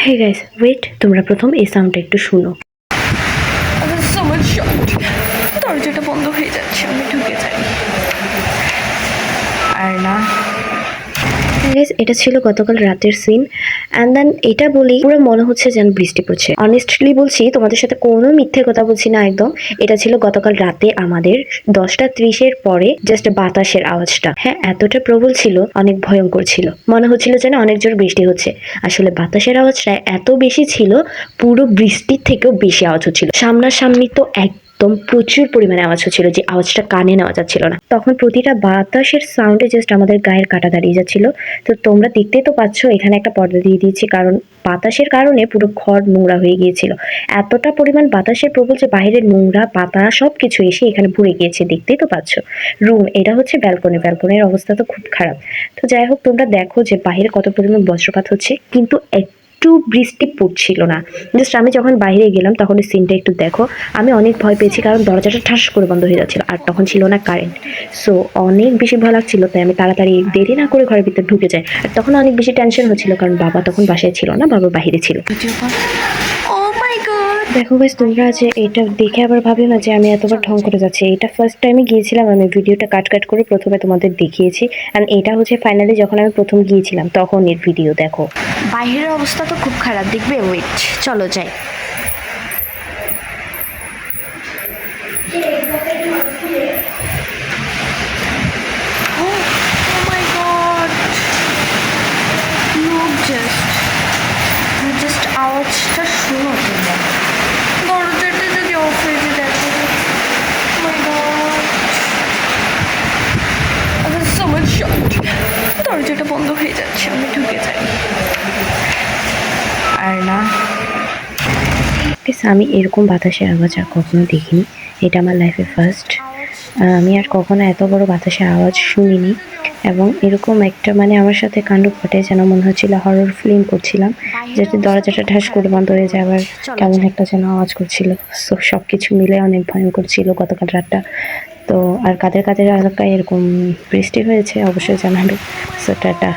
Hey guys wait, তোমরা প্রথম এই সাউন্ডটা একটু শুনো। দরজাটা বন্ধ হয়ে যাচ্ছে, আমি ঢুকে যাই। আর না গাইস, এটা ছিল গতকাল রাতের সিন। অ্যান্ড দেন এটা বলি পুরো মনে হচ্ছে যেন বৃষ্টি পড়ছে। অনেস্টলি বলছি, তোমাদের সাথে কোনো মিথ্যে কথা বলছি না একদম। এটা ছিল গতকাল রাতে আমাদের 10টা 30-এর পরে জাস্ট বাতাসের আওয়াজটা, হ্যাঁ এতটা প্রবল ছিল, অনেক ভয়ঙ্কর ছিল। মনে হচ্ছিল যেন অনেক জোর বৃষ্টি হচ্ছে। আসলে বাতাসের আওয়াজটা এত বেশি ছিল, পুরো বৃষ্টির থেকেও বেশি আওয়াজ হচ্ছিল। সামনাসামনি তো একদম প্রচুর পরিমাণে আওয়াজ হচ্ছিল, যে আওয়াজটা কানে নেওয়া যাচ্ছিল না। তখন প্রতিটা বাতাসের সাউন্ডে জাস্ট আমাদের গায়ের কাটা দাঁড়িয়ে যাচ্ছিল। তো তোমরা দেখতেই তো পাচ্ছ, এখানে একটা পর্দা দিয়ে দিয়েছি, কারণ বাতাসের কারণে পুরো ঘর নোংরা হয়ে গিয়েছিল। এতটা পরিমাণ বাতাসের প্রবল যে বাইরের নোংরা পাতা সবকিছু এসে এখানে ভরে গিয়েছে, দেখতেই তো পাচ্ছ। রুম, এটা হচ্ছে ব্যালকনি, ব্যালকনির অবস্থা তো খুব খারাপ। তো যাই হোক, তোমরা দেখো যে বাইরে কত পরিমাণ বজ্রপাত হচ্ছে, কিন্তু একটু বৃষ্টি পড়ছিল না। জাস্ট আমি যখন বাইরে গেলাম তখন এই সিনটা একটু দেখো। আমি অনেক ভয় পেয়েছি, কারণ দরজাটা ঠাস করে বন্ধ হয়ে যাচ্ছিল, আর তখন ছিল না কারেন্ট। সো অনেক বেশি ভয় লাগছিল, তাই আমি তাড়াতাড়ি দেরি না করে ঘরের ভিতরে ঢুকে যাই। আর তখন অনেক বেশি টেনশন হচ্ছিল, কারণ বাবা তখন বাসায় ছিল না, বাবা বাইরে ছিল। দেখো গাইস, তোমরা যে এটা দেখে আবার ভাবলো না যে আমি এতবার ঢং করে যাচ্ছি। এটা ফার্স্ট টাইমে গিয়েছিলাম, আমি ভিডিওটা কাট কাট করে প্রথমে তোমাদের দেখিয়েছি। অ্যান্ড এটা হচ্ছে ফাইনালি যখন আমি প্রথম গিয়েছিলাম তখন এর ভিডিও দেখো। বাইরের অবস্থা তো খুব খারাপ, দেখবে? ওয়েট, চলো যাই। আওয়াজটা শুনো তোমরা, দরজাটা যদি অফ হয়ে যায় দেখো। দরজাটা বন্ধ হয়ে যাচ্ছে, আমি ঢুকে যাই। আর না, আমি এরকম বাতাসের আওয়াজ আর কখনো দেখিনি। এটা আমার লাইফে ফার্স্ট। আমি আর কখনো এত বড় বাতাসের আওয়াজ শুনিনি। এবং এরকম একটা মানে আমার সাথে কাণ্ড ঘটে, যেন মনে হচ্ছিল হরর ফিল্ম করছিলাম, যাতে দরজাটা ঠাস করে বন্ধ হয়ে যায়, আবার কেমন একটা যেন আওয়াজ করছিল। সো সব কিছু মিলে অনেক ভয়ঙ্কর ছিল গতকাল রাতটা। তো আর কাদের কাদের এলাকায় এরকম বৃষ্টি হয়েছে অবশ্যই জানাবে। So tata.